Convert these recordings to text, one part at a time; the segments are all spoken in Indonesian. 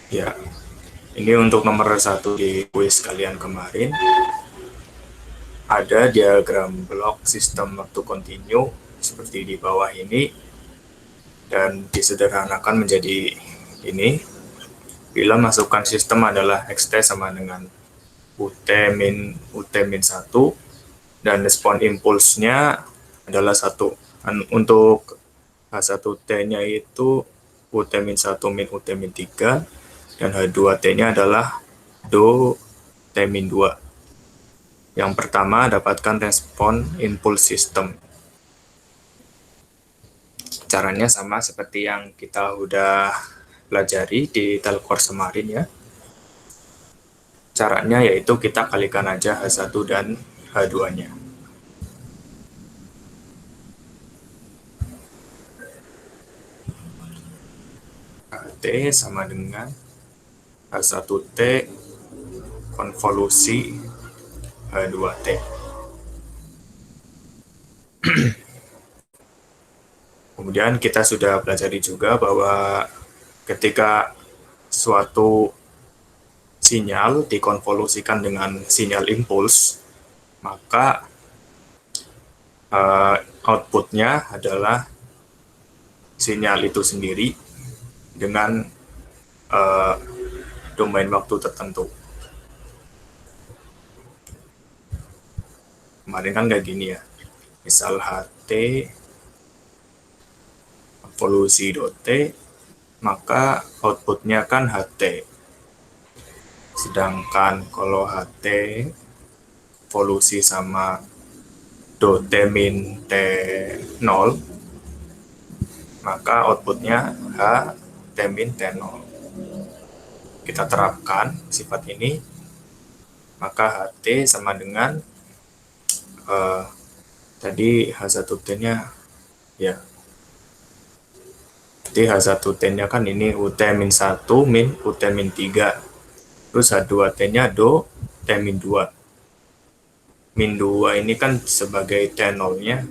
Ya, ini untuk nomor satu di kuis kalian kemarin. Ada diagram blok sistem waktu kontinu seperti di bawah ini dan disederhanakan menjadi ini. Bila masukan sistem adalah xt sama dengan ut min 1 dan respon impulsnya adalah 1. Untuk H1T-nya itu ut-1 min ut-3 dan H2T-nya adalah do T-2. Yang pertama, dapatkan respon impuls sistem. Caranya sama seperti yang kita udah pelajari di telcourse kemarin ya. Caranya yaitu kita kalikan aja H1 dan H2-nya. T sama dengan H1T konvolusi H2T. Kemudian kita sudah pelajari juga bahwa ketika suatu sinyal dikonvolusikan dengan sinyal impuls, maka outputnya adalah sinyal itu sendiri dengan domain waktu tertentu. Kemarin kan kayak gini ya, misal HT evolusi T, maka outputnya kan HT. Sedangkan kalau HT evolusi sama T min T0, maka outputnya H T min T0. Kita terapkan sifat ini, maka HT sama dengan tadi H1T-nya ya. Jadi H1T-nya kan ini ut-1 min ut-3. Terus H2T-nya do T-2. Min 2 ini kan sebagai T0-nya,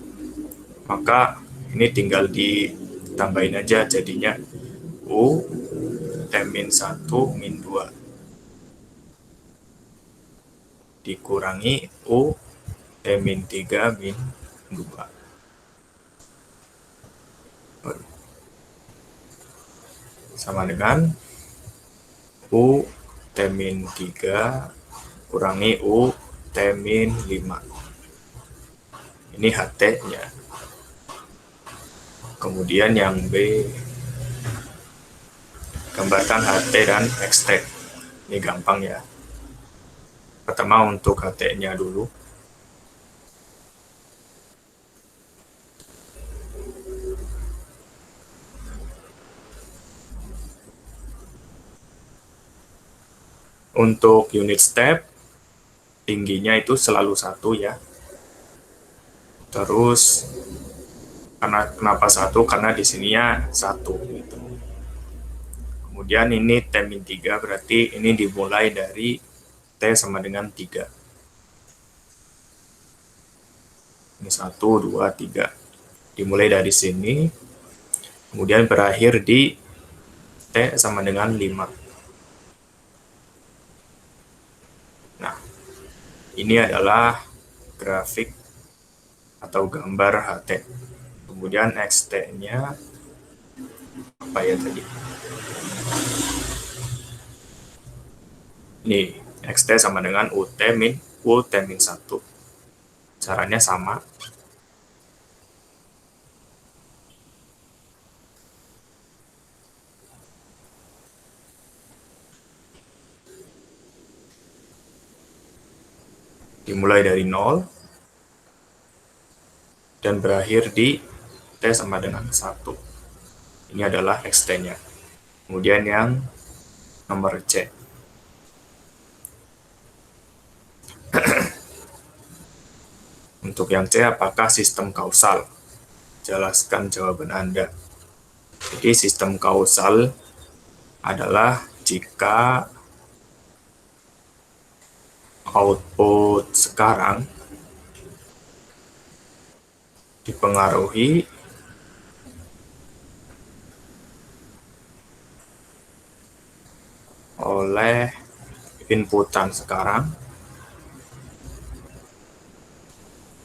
maka ini tinggal ditambahin aja jadinya U T-1 min 2 dikurangi U T-3 min 2. Sama dengan U T-3 kurangi U T-5. Ini HT-nya. Kemudian yang B, gambarkan HT dan XT. Ini gampang ya. Pertama untuk HT-nya dulu. Untuk unit step, tingginya itu selalu 1 ya. Terus kenapa 1? Karena di sininya 1 gitu. Kemudian ini T-3 berarti ini dimulai dari T sama dengan 3. Ini 1, 2, 3. Dimulai dari sini, kemudian berakhir di T sama dengan 5. Nah, ini adalah grafik atau gambar HT. Kemudian XT-nya apa ya tadi? Ini XT sama dengan UT min 1. Caranya sama. Dimulai dari 0 dan berakhir di T sama dengan 1. Ini adalah XT-nya. Kemudian yang nomor C. Untuk yang C, apakah sistem kausal? Jelaskan jawaban Anda. Jadi sistem kausal adalah jika output sekarang dipengaruhi oleh inputan sekarang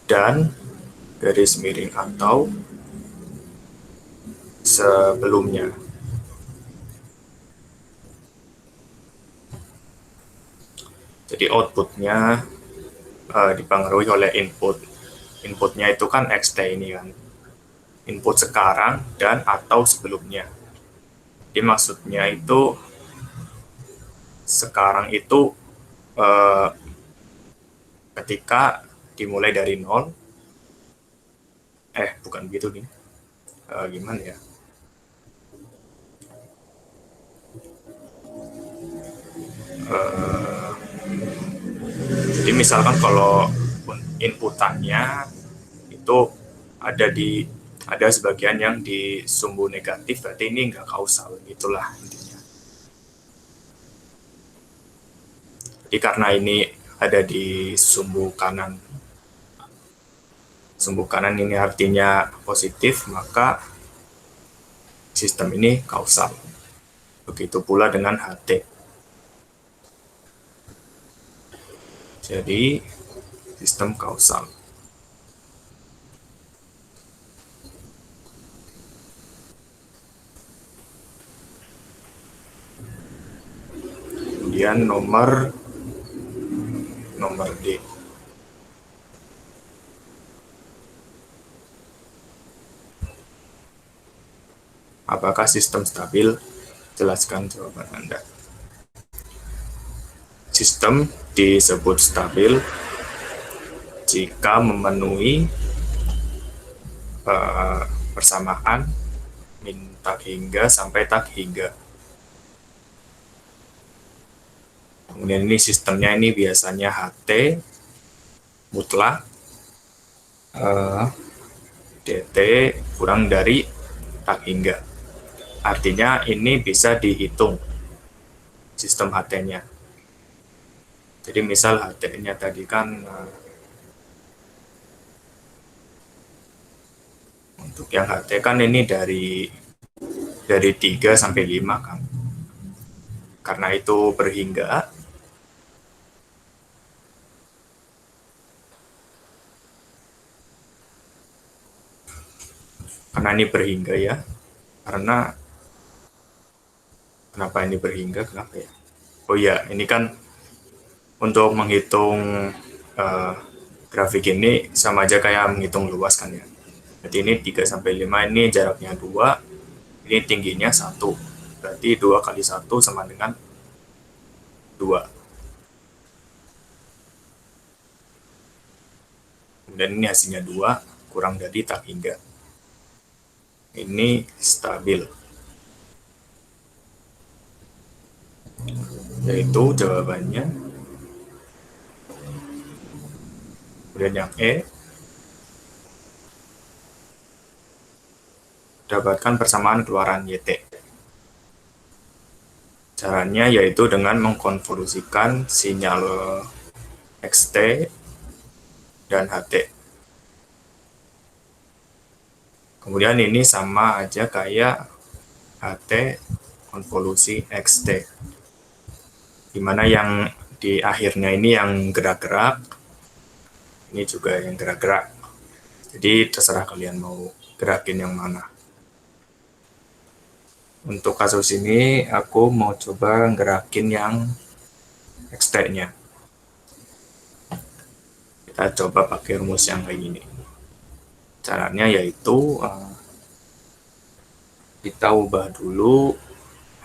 dan garis miring atau sebelumnya. Jadi outputnya dipengaruhi oleh input. Inputnya itu kan xt ini kan, input sekarang dan atau sebelumnya. Jadi maksudnya itu sekarang itu ketika dimulai dari 0, bukan gitu nih, gimana ya, jadi misalkan kalau inputannya itu ada sebagian yang di sumbu negatif, berarti ini nggak kausal, itulah intinya. Jadi karena ini ada di sumbu kanan ini artinya positif, maka sistem ini kausal. Begitu pula dengan HT. Jadi sistem kausal. Kemudian nomor D. Apakah sistem stabil? Jelaskan jawaban Anda. Sistem disebut stabil jika memenuhi persamaan min tak hingga sampai tak hingga. Kemudian ini sistemnya ini biasanya HT mutlak DT kurang dari tak hingga. Artinya ini bisa dihitung sistem HT-nya. Jadi misal HT-nya tadi kan untuk yang HT kan ini dari 3 sampai 5 kan. Karena itu berhingga, ya, karena kenapa ini berhingga, kenapa ya? Oh ya, ini kan untuk menghitung grafik ini sama aja kayak menghitung luas kan ya. Jadi ini 3 sampai 5 ini jaraknya 2, ini tingginya 1. Berarti 2 kali 1 sama dengan 2. Kemudian ini hasilnya 2 kurang dari tak hingga. Ini stabil. Yaitu jawabannya. Kemudian yang E, dapatkan persamaan keluaran YT. Caranya yaitu dengan mengkonvolusikan sinyal XT dan HT. Kemudian ini sama aja kayak HT konvolusi XT. Dimana yang di akhirnya ini yang gerak-gerak, ini juga yang gerak-gerak. Jadi terserah kalian mau gerakin yang mana. Untuk kasus ini aku mau coba gerakin yang XT-nya. Kita coba pakai rumus yang kayak gini. Caranya yaitu kita ubah dulu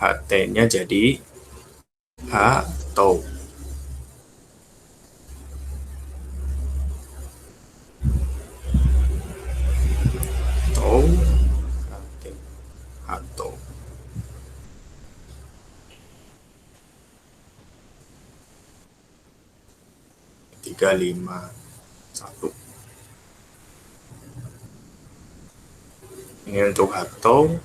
HT-nya jadi H tau. Tau H tau. Tiga lima satu. Ini untuk atau,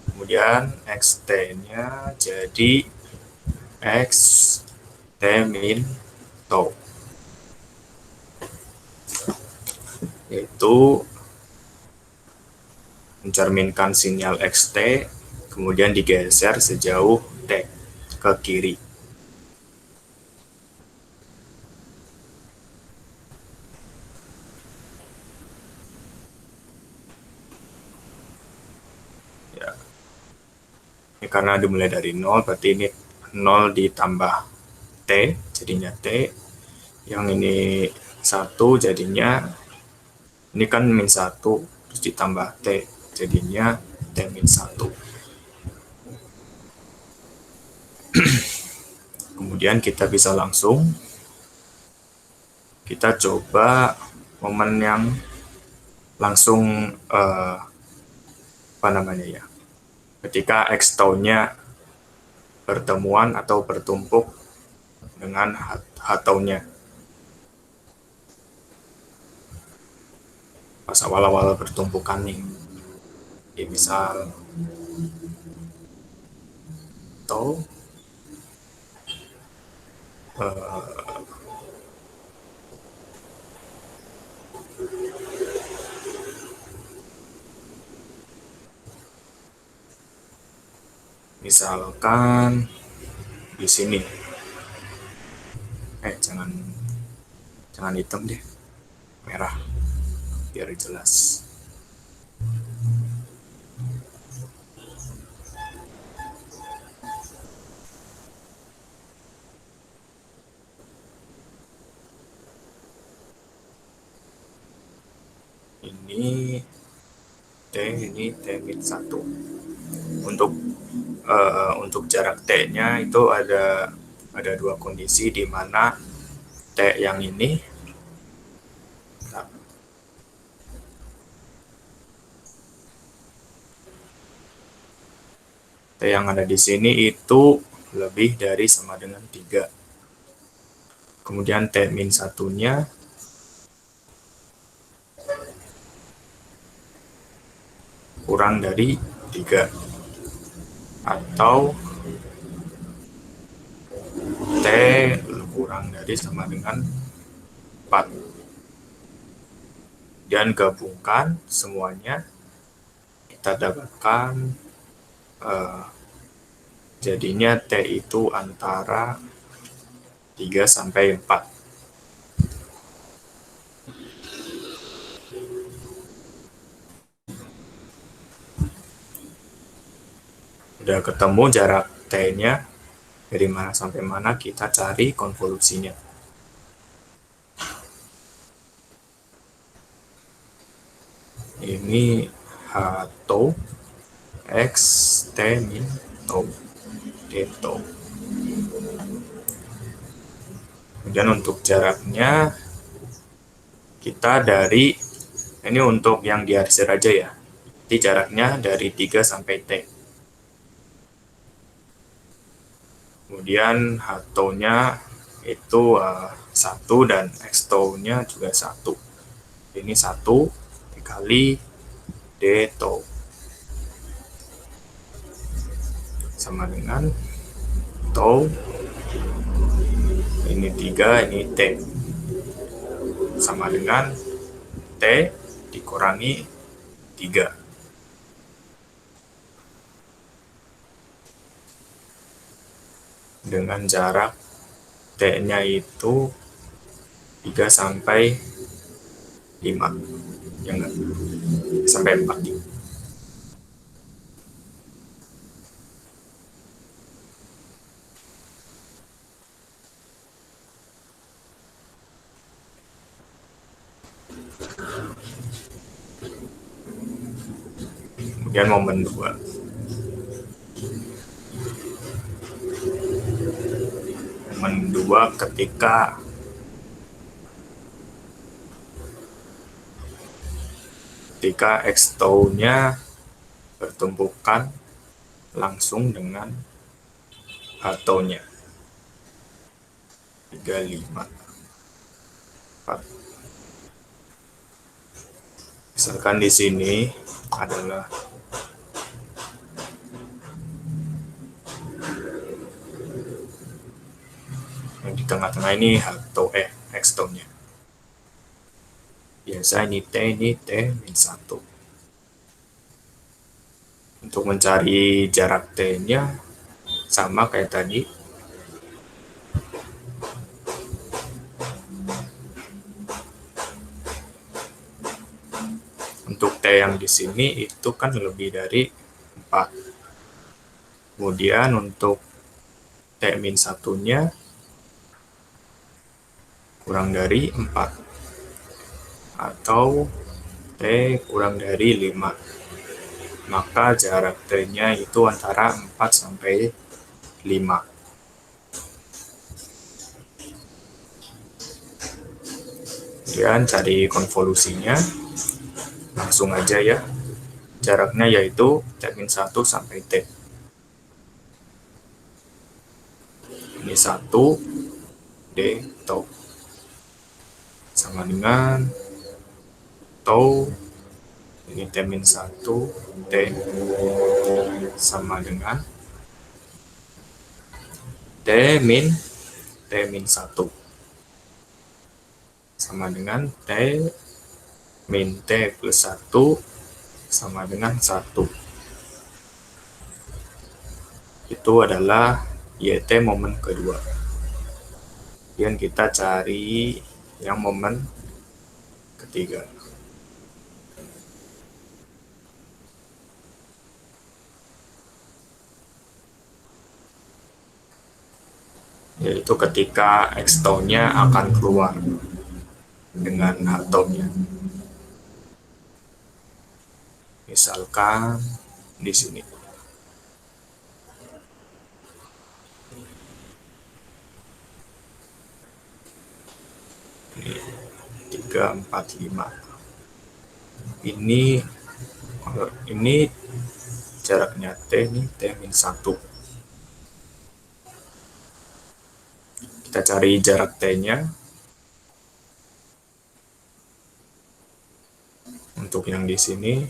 kemudian xt-nya jadi xt min tau, yaitu mencerminkan sinyal xt kemudian digeser sejauh t ke kiri. Ini karena dimulai dari 0, berarti ini 0 ditambah T, jadinya T. Yang ini 1 jadinya, ini kan min 1, terus ditambah T, jadinya T min 1. Kemudian kita bisa langsung, kita coba momen yang langsung, apa namanya ya, ketika X tau-nya bertemuan atau bertumpuk dengan H tau-nya. Pas awal-awal bertumpukan nih, ya misal tau misalkan di sini, jangan hitam deh, merah biar jelas. Ini T, ini T min 1. Untuk jarak T-nya itu ada dua kondisi, di mana T yang ini, T yang ada di sini itu lebih dari sama dengan 3. Kemudian T min 1-nya kurang dari 3. Atau T kurang dari sama dengan 4. Dan gabungkan semuanya, kita dapatkan jadinya T itu antara 3 sampai 4. Udah ketemu jarak T-nya dari mana sampai mana, kita cari konvolusinya. Ini H tau X T min tau D tau. Kemudian untuk jaraknya, kita dari, ini untuk yang diarsir aja ya, jadi jaraknya dari 3 sampai T. Kemudian H tau-nya itu 1 dan X tau-nya juga 1. Ini 1 dikali D tau sama dengan tau, ini 3, ini T, sama dengan T dikurangi 3. Dengan jarak T-nya itu 3 sampai 5. Ya enggak? Sampai 4. Kemudian momen 2. Momen 2 ketika X tau-nya bertumpukan langsung dengan H tau-nya. 3, 5, 4. Misalkan di sini adalah yang di tengah-tengah ini H tau X tau-nya. Biasa ini T min 1. Untuk mencari jarak T-nya sama kayak tadi. Untuk T yang di sini itu kan lebih dari 4. Kemudian untuk T-1-nya kurang dari 4 atau T kurang dari 5. Maka jarak T-nya itu antara 4 sampai 5. Kemudian cari konvolusinya. Langsung aja ya. Jaraknya yaitu T-1 sampai T. Ini 1 D tau sama dengan tau ini T-1 T sama dengan T-1 sama dengan T plus 1 sama dengan 1. Itu adalah YT momen kedua. Kemudian kita cari yang momen ketiga. Yaitu ketika X tau-nya akan keluar dengan atomnya. Misalkan di sini. Ini 3, 4, 5. Ini jaraknya T, ini T-1. Kita cari jarak T-nya. Untuk yang di sini,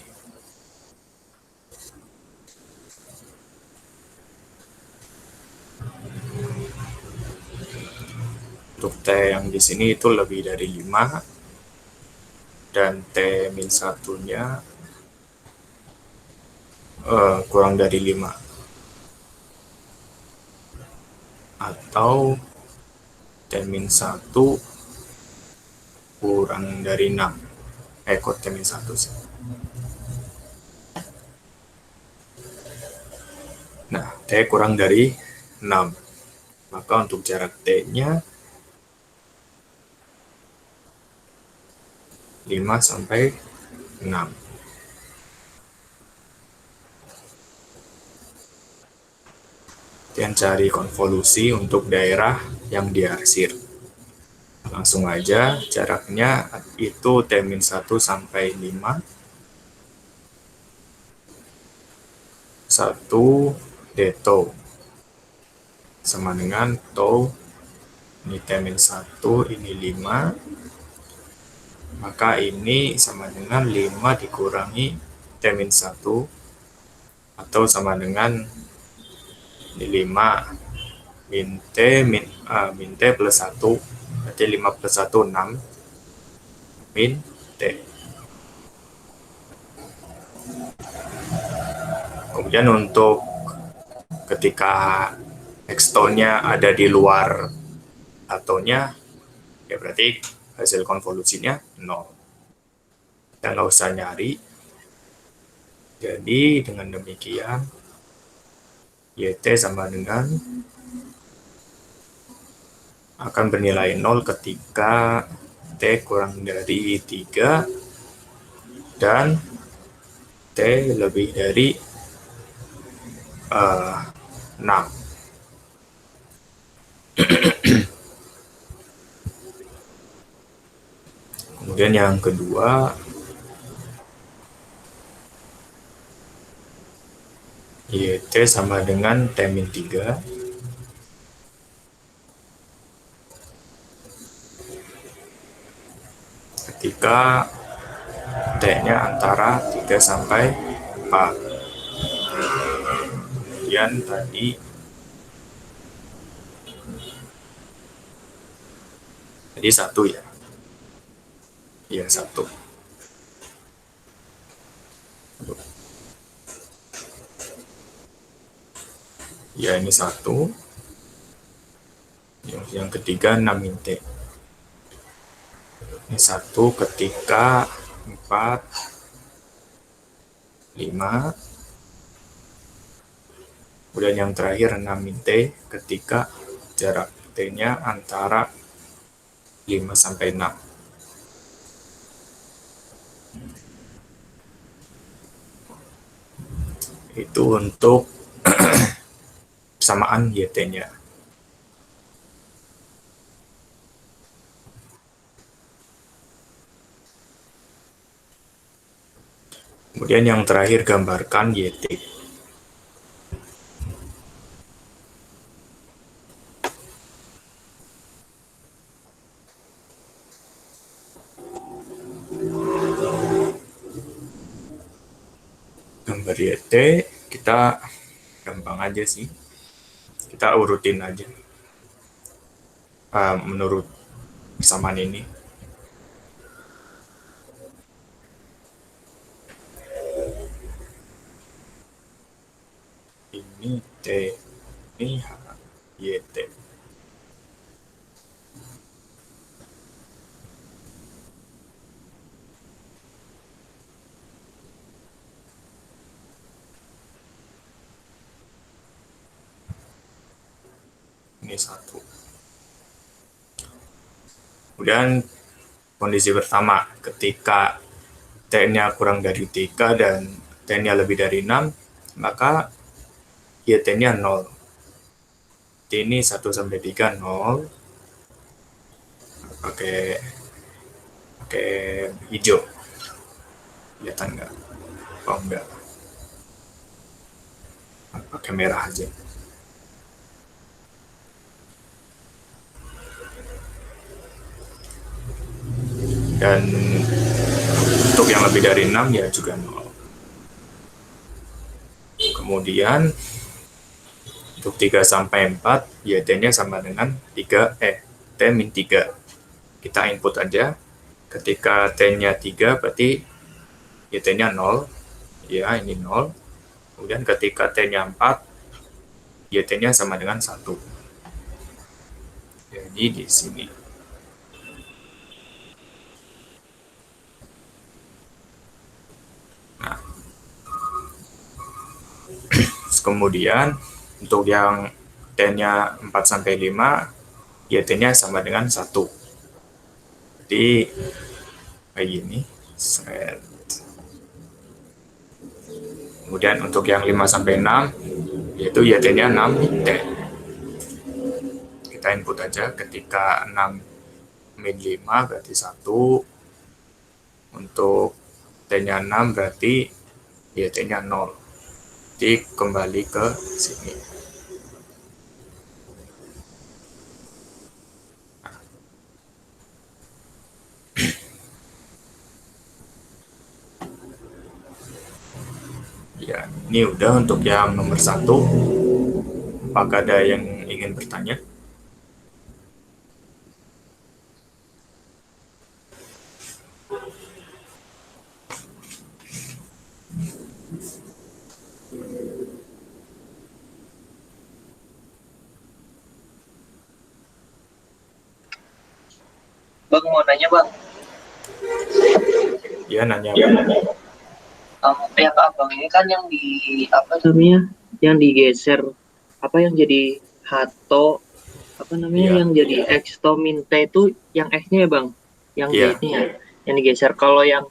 untuk T yang di sini itu lebih dari 5, dan T-1-nya kurang dari 5. Atau T-1 kurang dari 6. Kok T-1 sih. Nah, T kurang dari 6. Maka untuk jarak T-nya 5 sampai 6. Kemudian cari konvolusi untuk daerah yang diarsir. Langsung aja, jaraknya itu T-1 sampai 5. 1 D tau sama dengan tau ini T-1, ini 5. Maka ini sama dengan 5 dikurangi T-1 atau sama dengan 5 min T plus 1, berarti 5 plus 1 6 min T. Kemudian untuk ketika X tau-nya ada di luar atonya, ya berarti hasil konvolusinya 0. Kita nggak usah nyari. Jadi dengan demikian YT sama dengan akan bernilai 0 ketika T kurang dari 3 dan T lebih dari 6. Kemudian yang kedua, YT sama dengan T-3 ketika T-nya antara 3 sampai 4. Kemudian tadi satu ya. Iya, 1. Ya, ini 1. Yang ketiga 6 min T. Ini 1 ketika 4, 5, Kemudian yang terakhir 6 min T ketika jarak T-nya antara 5 sampai 6. Itu untuk persamaan YT-nya. Kemudian yang terakhir gambarkan YT. Gambar YT kita gampang aja sih. Kita urutin aja menurut persamaan ini. Ini T, ini H, YT. Ini 1. Kemudian kondisi pertama, ketika T-nya kurang dari 3 dan T-nya lebih dari 6, maka YT-nya 0. T ini 1 sampai 3 0. Pakai hijau. Kelihatan nggak? Oh enggak. Pakai merah aja. Dan untuk yang lebih dari 6 ya juga 0. Kemudian untuk 3 sampai 4 YT-nya sama dengan T min 3. Kita input aja. Ketika T-nya 3 berarti YT-nya 0. Ya, ini 0. Kemudian ketika T-nya 4 YT-nya sama dengan 1. Jadi di sini. Kemudian untuk yang T-nya 4 sampai 5, YT-nya sama dengan 1. Jadi kayak gini. Kemudian untuk yang 5 sampai 6, yaitu YT-nya 6 T. Kita input aja ketika 6 min 5 berarti 1. Untuk T-nya 6 berarti YT-nya 0. Jadi kembali ke sini. Ya, ini udah untuk yang nomor 1. Apakah ada yang ingin bertanya? Bang mau nanya bang. Ya nanya. Yang abang ini kan yang di apa namanya? Yang digeser apa yang jadi hato apa namanya? Ya. Yang jadi x min t itu yang x-nya ya bang? Yang Ya. ini ya, yang digeser. Kalau yang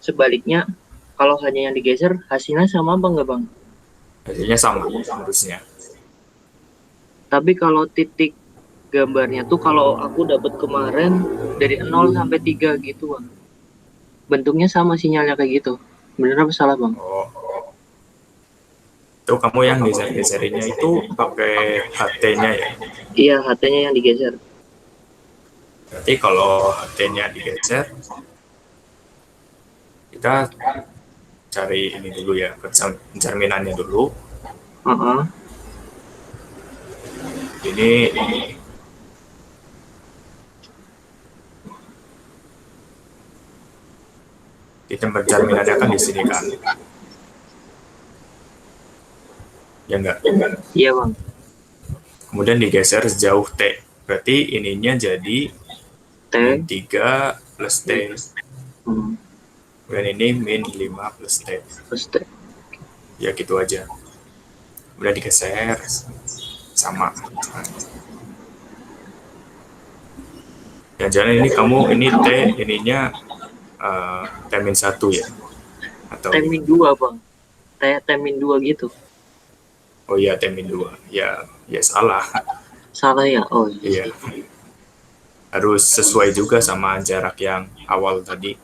sebaliknya, kalau hanya yang digeser hasilnya sama apa nggak bang? Hasilnya sama harusnya. Tapi kalau titik gambarnya tuh kalau aku dapat kemarin dari 0 sampai 3 gitu bang. Bentuknya sama sinyalnya kayak gitu. Bener apa salah bang? Oh. Itu kamu yang geser-geserinnya itu pakai HT-nya ya? Iya, HT-nya yang digeser. Berarti kalau HT-nya digeser, kita cari ini dulu ya, pencerminannya dulu. Ini di tempat cerminannya kan di sini kan? Ya enggak? Iya bang. Kemudian digeser sejauh T. Berarti ininya jadi T min 3 plus T. Hmm. Kemudian ini min 5 plus T. Plus T. Ya gitu aja. udah digeser sama. Jangan-jangan ini kamu ini T ininya T-1 ya? Atau T-2 bang, T-2 gitu. oh iya T-2 ya, ya salah. Salah ya? Oh Iya, iya. harus sesuai juga sama jarak yang awal tadi.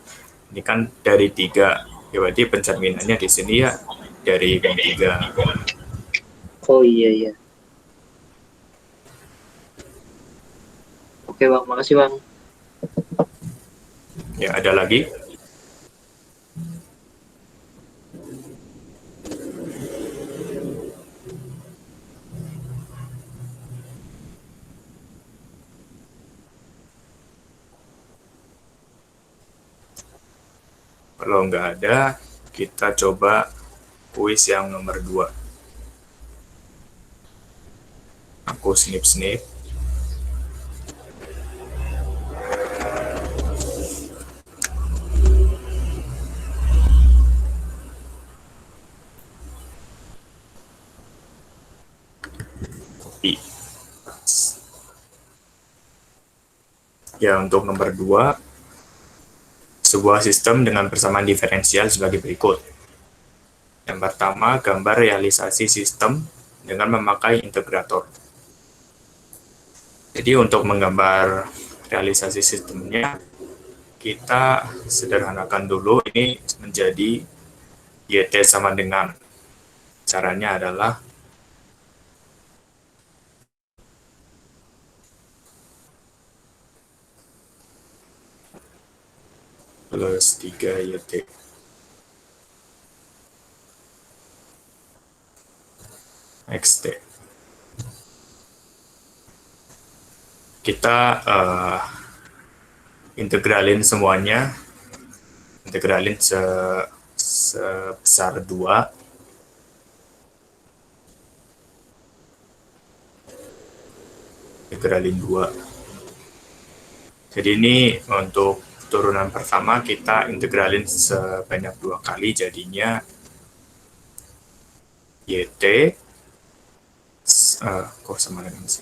Ini kan dari 3, ya berarti pencerminannya di sini ya dari min 3. Oh iya iya. Oke bang, makasih bang. Ya ada lagi. Kalau nggak ada, kita coba kuis yang nomor 2. Aku snip-snip. Copy. Ya, untuk nomor 2, sebuah sistem dengan persamaan diferensial sebagai berikut. Yang pertama, gambar realisasi sistem dengan memakai integrator. Jadi untuk menggambar realisasi sistemnya, kita sederhanakan dulu ini menjadi YT sama dengan. Caranya adalah plus 3 YT. XT. Kita integralin semuanya, integralin sebesar 2. Integralin 2. Jadi ini untuk turunan pertama kita integralin sebanyak 2 kali, jadinya YT kok sama dengan sih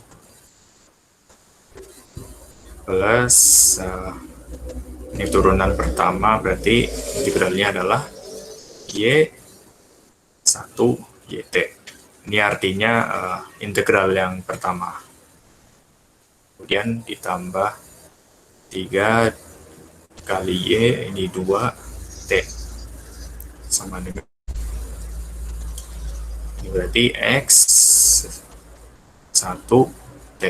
plus ini turunan pertama, berarti integralnya adalah Y1 YT. Ini artinya integral yang pertama. Kemudian ditambah 3 kali Y, ini 2 T. Sama dengan ini berarti X1 T.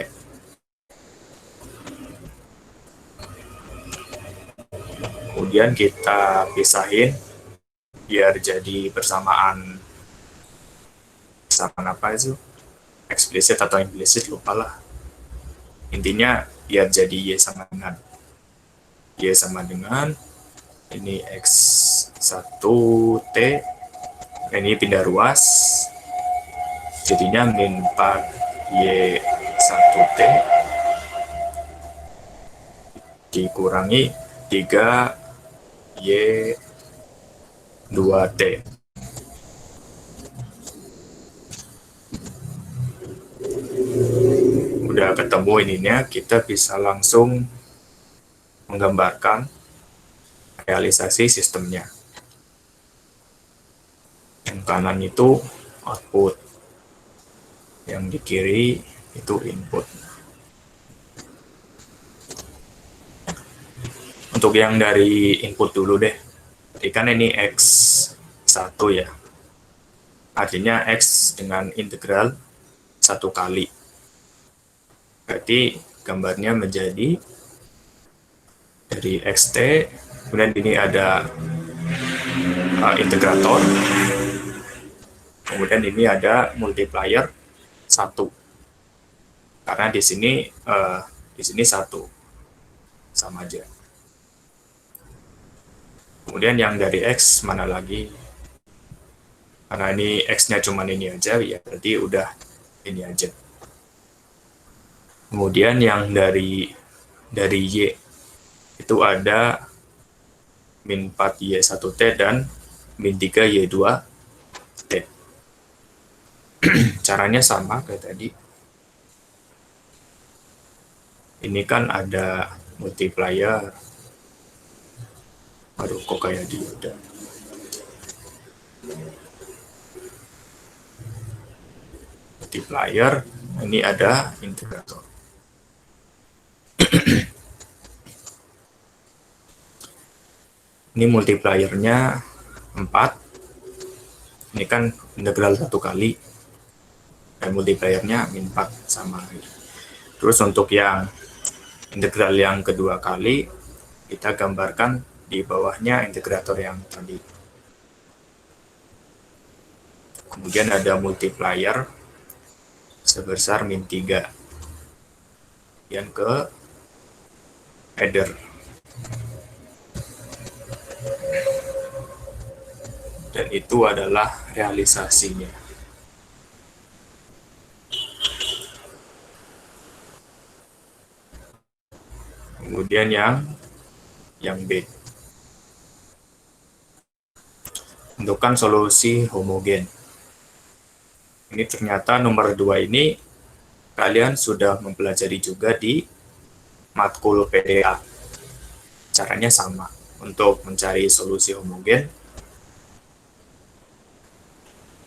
Kemudian kita pisahin biar jadi persamaan apa itu, eksplisit atau implisit, lupa lah. Intinya biar jadi Y sama dengan ini X1T, ini pindah ruas, jadinya min 4 Y1T dikurangi 3 Y2T. Udah ketemu ininya, kita bisa langsung menggambarkan realisasi sistemnya. Yang kanan itu output, yang di kiri itu input. Untuk yang dari input dulu deh, kan ini X1 ya, artinya X dengan integral 1 kali, berarti gambarnya menjadi dari XT, kemudian ini ada integrator, kemudian ini ada multiplier 1, karena di sini 1 sama aja. Kemudian yang dari X mana lagi? Karena ini X-nya cuma ini aja, ya berarti udah ini aja. Kemudian yang dari Y itu ada min 4 Y1T dan min 3 Y2T. Caranya sama kayak tadi. Ini kan ada multiplier. Aduh, kok kayak di udah. Multiplier, ini ada integrator. Ini multipliernya 4. Ini kan integral 1 kali. Dan multipliernya min 4 sama. Terus untuk yang integral yang kedua kali, kita gambarkan di bawahnya integrator yang tadi. Kemudian ada multiplier sebesar min 3. Kemudian ke header. Dan itu adalah realisasinya. Kemudian yang B. Tentukan solusi homogen. Ini ternyata nomor 2 ini kalian sudah mempelajari juga di matkul PDA. Caranya sama. Untuk mencari solusi homogen,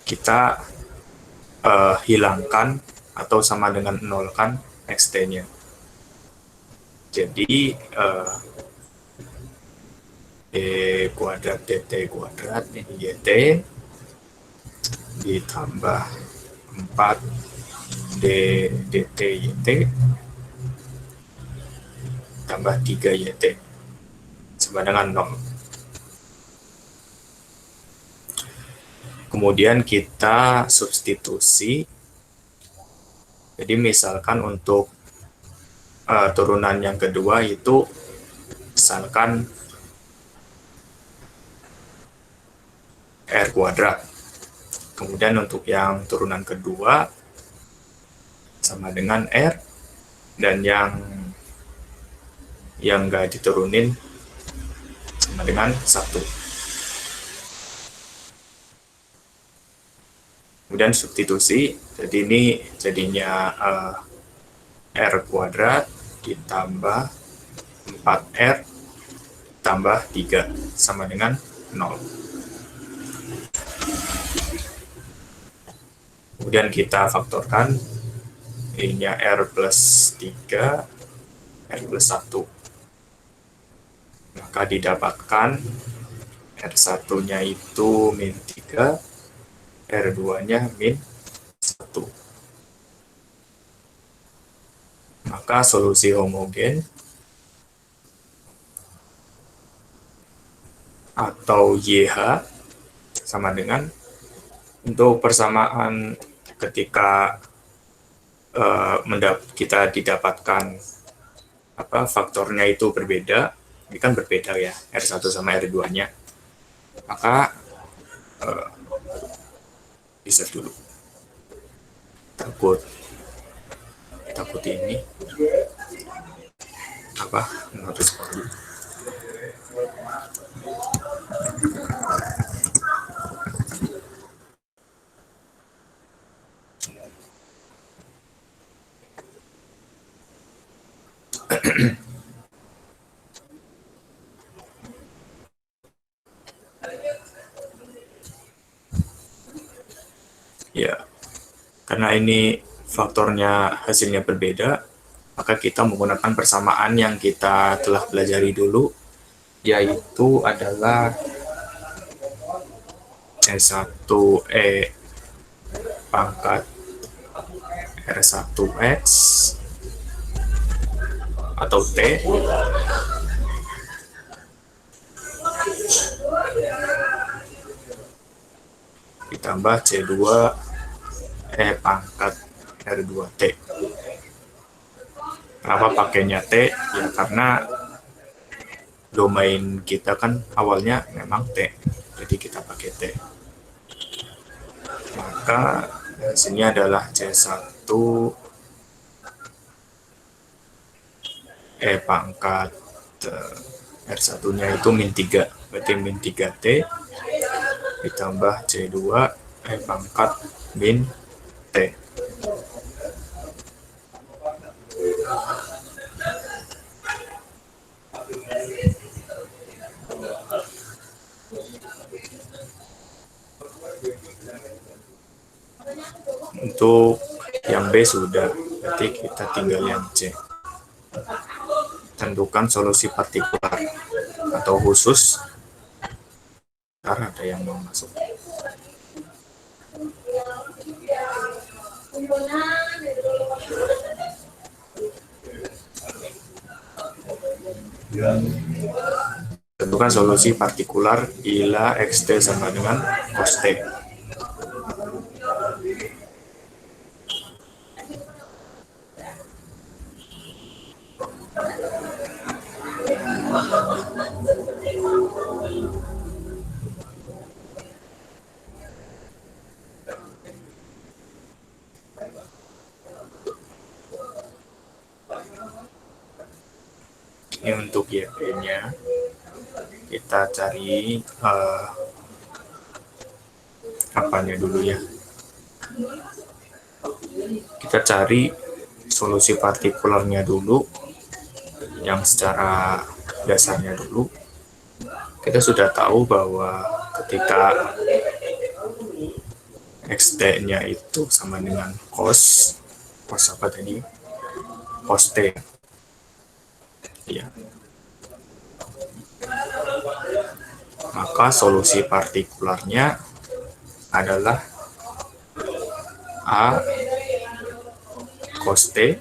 kita hilangkan atau sama dengan nolkan xt-nya. Jadi d kuadrat dt kuadrat ini dt ditambah 4 d dt yt tambah 3 yt sama dengan 0. Kemudian kita substitusi. Jadi misalkan untuk turunan yang kedua itu misalkan r kuadrat. Kemudian untuk yang turunan kedua sama dengan r, dan yang nggak diturunin sama dengan 1. Kemudian substitusi, jadi ini jadinya r kuadrat ditambah 4r tambah 3 sama dengan 0. Kemudian kita faktorkan, ininya r plus 3, r plus 1. Maka didapatkan R1-nya itu min 3, R2-nya min 1. Maka solusi homogen atau YH sama dengan, untuk persamaan ketika kita didapatkan faktornya itu berbeda, ini kan berbeda ya, R1 sama R2-nya. Maka bisa dulu. Takut ini harus dulu. Ya, karena ini faktornya hasilnya berbeda, maka kita menggunakan persamaan yang kita telah pelajari dulu, yaitu adalah C1E pangkat R1X atau T ditambah C2E pangkat R2T. Kenapa pakainya T? Ya karena domain kita kan awalnya memang T, jadi kita pakai T. Maka hasilnya adalah C1 E pangkat R1-nya itu min 3, berarti min 3T ditambah C2 E pangkat min T. Untuk yang B sudah, berarti kita tinggal yang C. Tentukan solusi partikular atau khusus. Karena ada yang mau masuk. Tentukan solusi partikular bila xt sama dengan cos T. Ini untuk YP-nya kita cari apanya dulu ya. Kita cari solusi partikularnya dulu, yang secara dasarnya dulu. Kita sudah tahu bahwa ketika xt-nya itu sama dengan cos apa tadi? Cos T. Ya. Maka solusi partikularnya adalah A cos T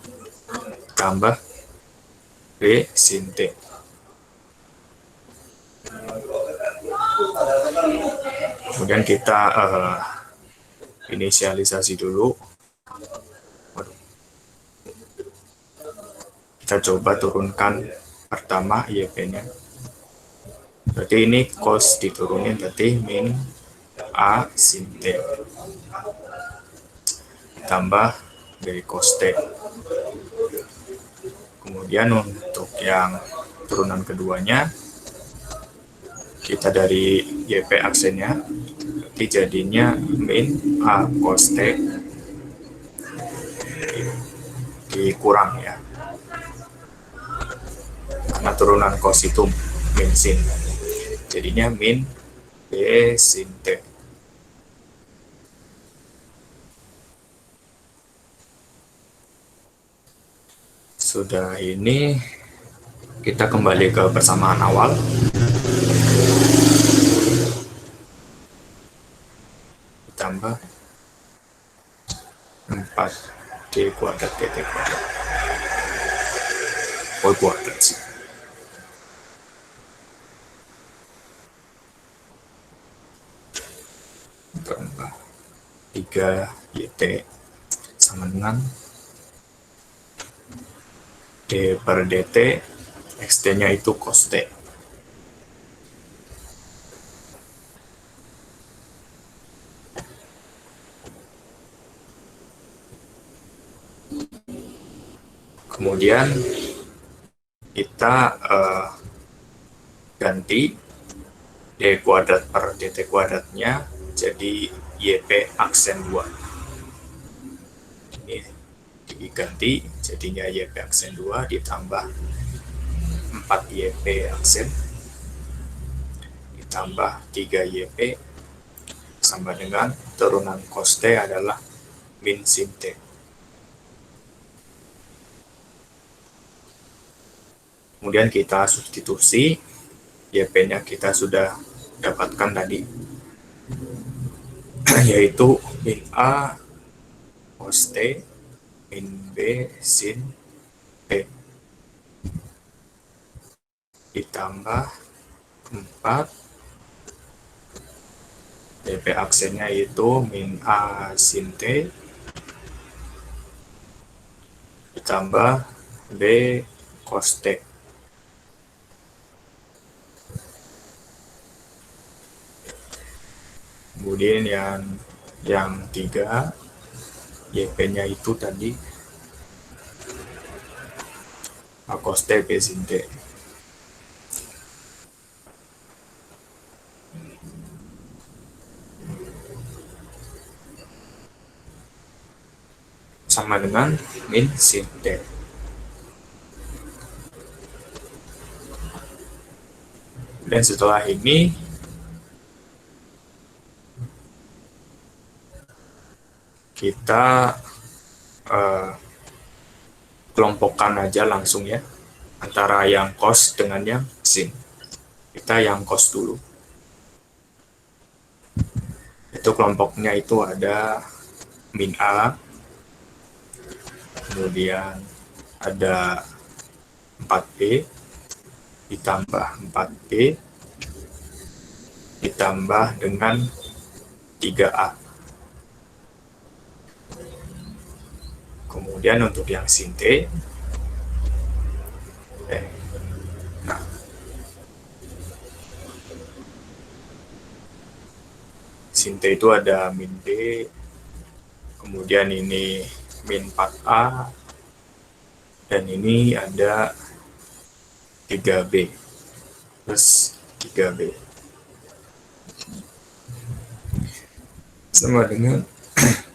tambah B sin T. Kemudian kita inisialisasi dulu. Kita coba turunkan pertama YP-nya. Berarti ini cos diturunin, berarti min A sin T tambah B cos T. Kemudian untuk yang turunan keduanya, kita dari YP aksennya, berarti jadinya min A cos T dikurang ya. Karena turunan cos itu min sin. Jadinya min B sin T. Sudah ini, kita kembali ke persamaan awal. Ditambah 4D kuadrat DT kuadrat. Oh, kuadrat sih. Tambah 3 YT sama dengan D per DT, XT-nya itu cos T. Kemudian kita ganti D kuadrat per DT kuadratnya jadi YP aksen 2. Ini diganti jadinya YP aksen 2 ditambah 4 YP aksen ditambah 3 YP sama dengan turunan cos T adalah min sin T. Kemudian kita substitusi, YP-nya kita sudah dapatkan tadi, yaitu min A cos T min B sin T ditambah 4 YP aksennya itu min A sin T ditambah B cos T. Kemudian yang 3 YP-nya itu tadi A cos T B sin T. sama dengan min sin T. Dan setelah ini kita kelompokkan aja langsung ya, antara yang cos dengan yang sin. Kita yang cos dulu. Itu kelompoknya itu ada min A, kemudian ada 4B, ditambah 4B, ditambah dengan 3A. Kemudian untuk yang sin T, nah, sin T itu ada min B, kemudian ini min 4A, dan ini ada 3B plus 3B sama dengan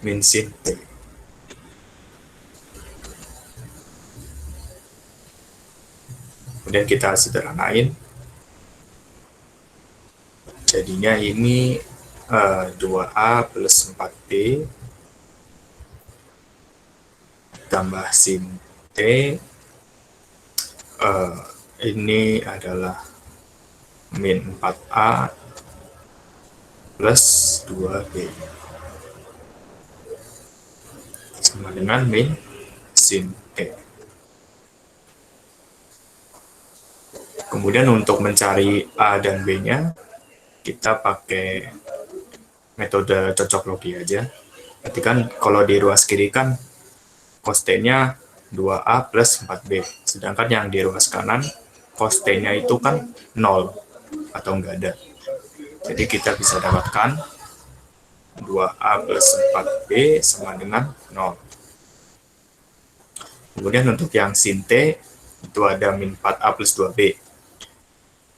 min sin T. Kemudian kita sederhanain, jadinya ini 2A plus 4B tambah sin T, ini adalah min 4A plus 2B sama dengan min sin T. Kemudian untuk mencari A dan B-nya, kita pakai metode cocok logi aja. Berarti kan kalau di ruas kiri kan cos T-nya 2A plus 4B. Sedangkan yang di ruas kanan cos T-nya itu kan 0 atau enggak ada. Jadi kita bisa dapatkan 2A plus 4B sama dengan 0. Kemudian untuk yang sin T itu ada min 4A plus 2B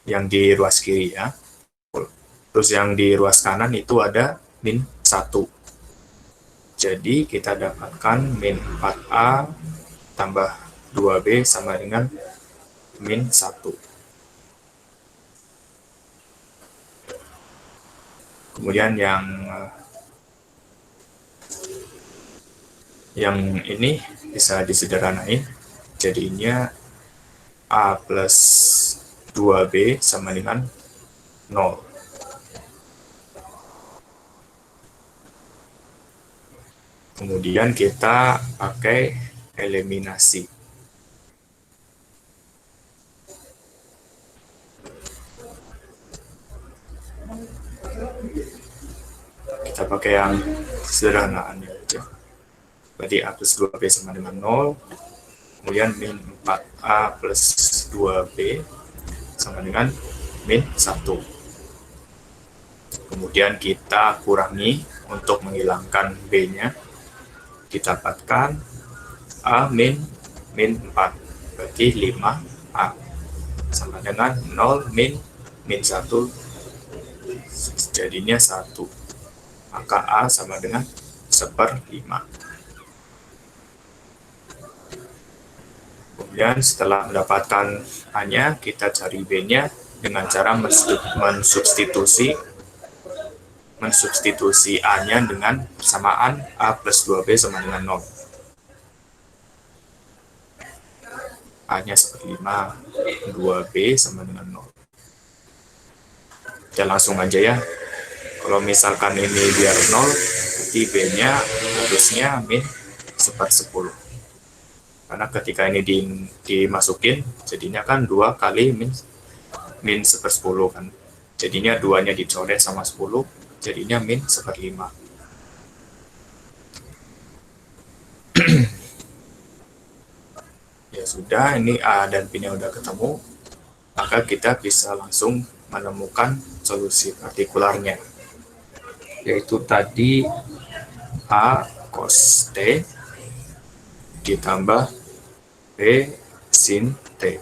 yang di ruas kiri ya. Terus yang di ruas kanan itu ada min 1. Jadi kita dapatkan min 4A tambah 2B sama dengan min 1. Kemudian yang ini bisa disederhanain, jadinya A plus 2B sama dengan 0. Kemudian kita pakai eliminasi. Kita pakai yang sederhanaan aja. Berarti A plus 2B sama dengan 0. Kemudian min 4A plus 2B sama dengan min 1. Kemudian kita kurangi untuk menghilangkan B-nya. Kita dapatkan A min 4. Berarti 5A. Sama dengan 0 min 1. Jadinya 1. Maka A sama dengan 1/5. Kemudian setelah mendapatkan A-nya, kita cari B-nya dengan cara mensubstitusi A-nya dengan persamaan A plus 2B sama dengan 0. A-nya 1/5, 2B sama dengan 0. Kita langsung aja ya. Kalau misalkan ini biar 0, berarti B-nya harusnya min 1/10. Karena ketika ini dimasukin, jadinya kan 2 kali min 1/10 kan. Jadinya 2-nya dicoret sama 10, jadinya min 1/5. Ya sudah, ini A dan B-nya udah ketemu, maka kita bisa langsung menemukan solusi partikularnya. Yaitu tadi A cos T ditambah B sin T.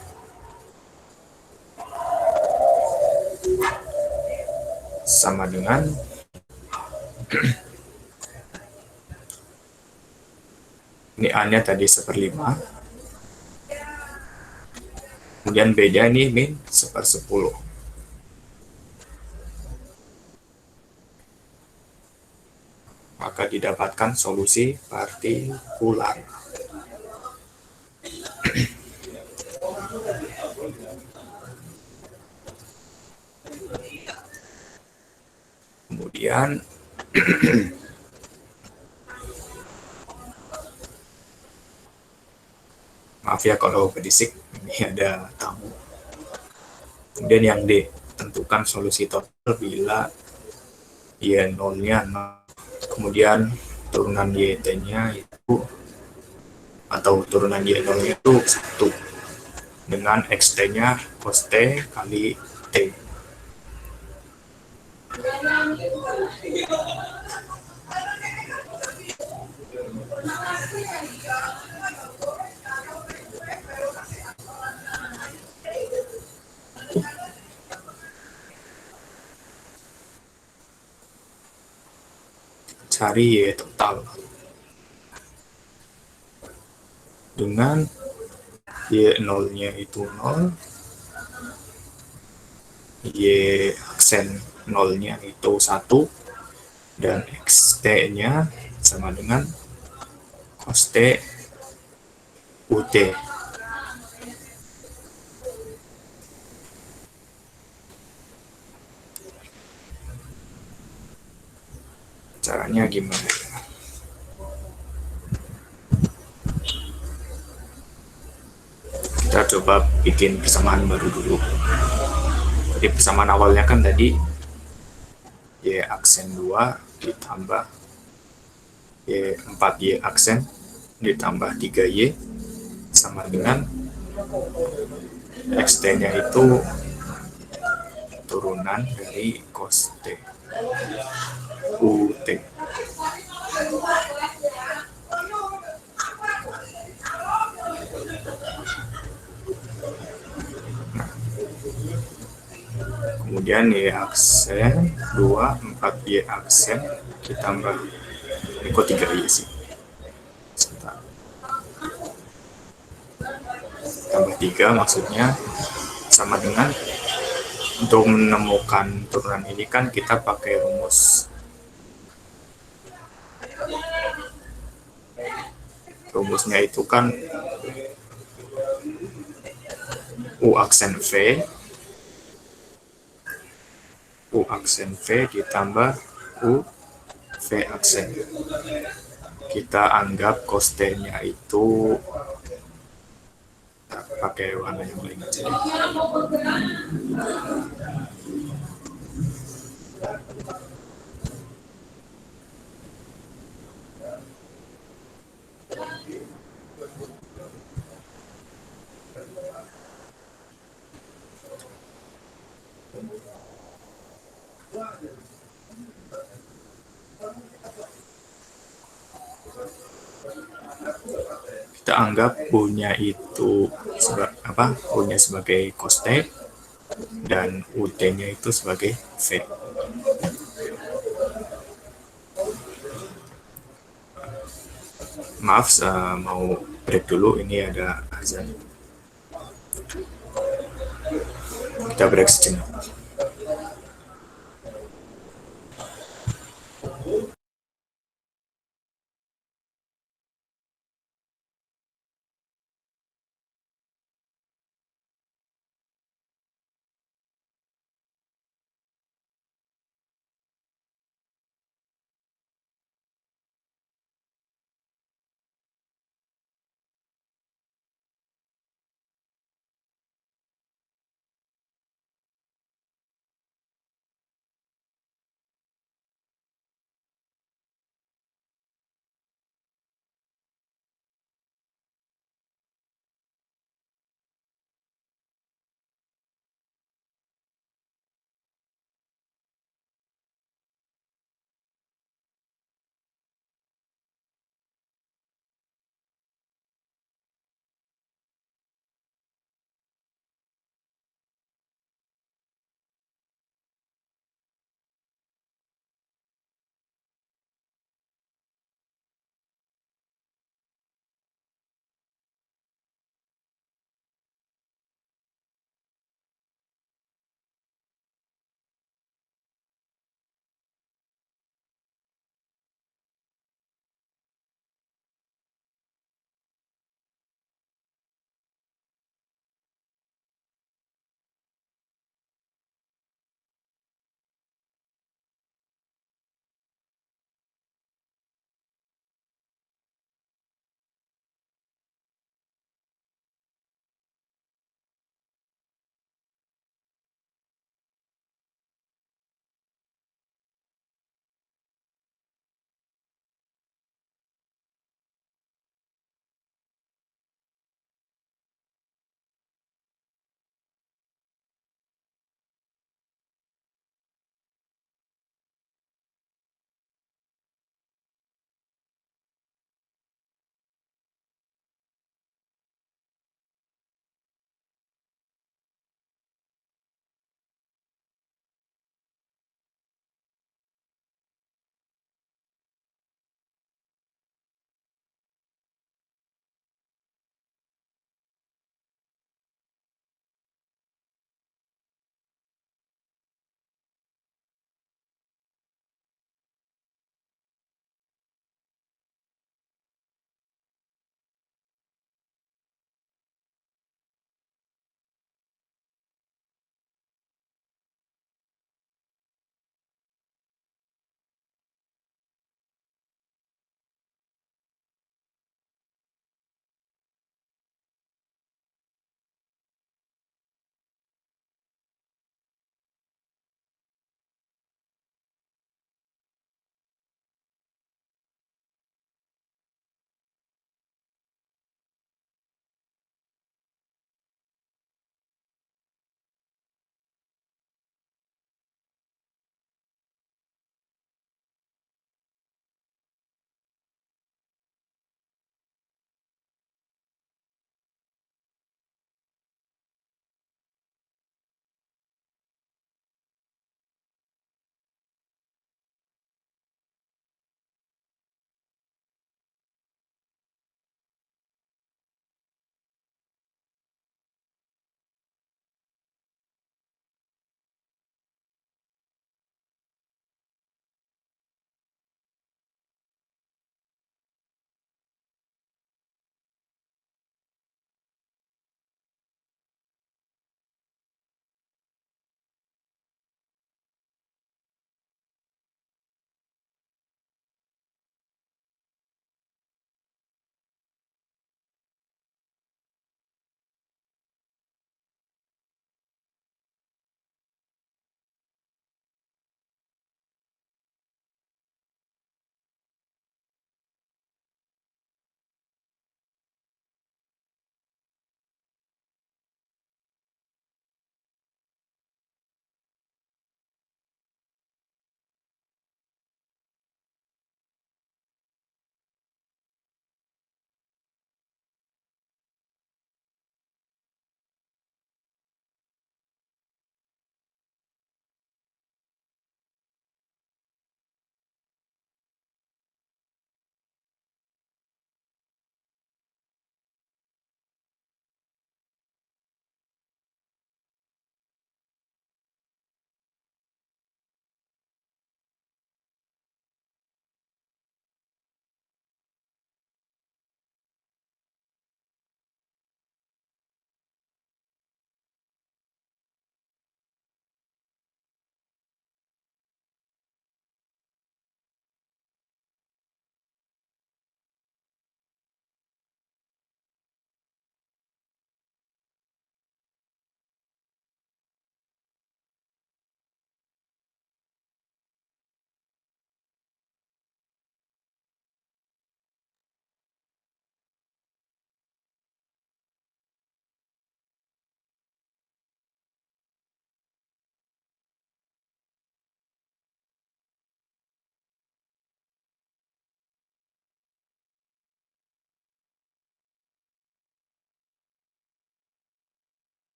Sama dengan Ini A-nya tadi 1/5. Kemudian B-nya ini min 1/10. Maka didapatkan solusi partikular. Kemudian maaf ya kalau berisik, ini ada tamu. Kemudian yang D, tentukan solusi total bila Y nolnya 0. Kemudian turunan YT-nya itu atau turunan Y0-nya itu 1 dengan XT-nya cos T kali T. Cari Y total dengan Y0-nya itu 0, Y aksen 0-nya itu 1, dan XT-nya sama dengan cos T UT. Caranya gimana? Kita coba bikin persamaan baru dulu. Jadi persamaan awalnya kan tadi Y aksen 2 ditambah Y4Y aksen ditambah 3Y sama dengan XT-nya itu turunan dari cos T UT. Kemudian Y aksen 2, 4Y aksen ditambah, ini kok 3Y sih, sebentar, tambah 3 maksudnya sama dengan, untuk menemukan turunan ini kan kita pakai rumusnya itu kan U aksen V ditambah U V aksen. Kita anggap cos T-nya itu, pakai warna yang lain aja. Kita anggap U-nya itu U-nya sebagai cos T dan UT-nya itu sebagai V. Maaf, mau break dulu, ini ada azan. Kita break sejenak.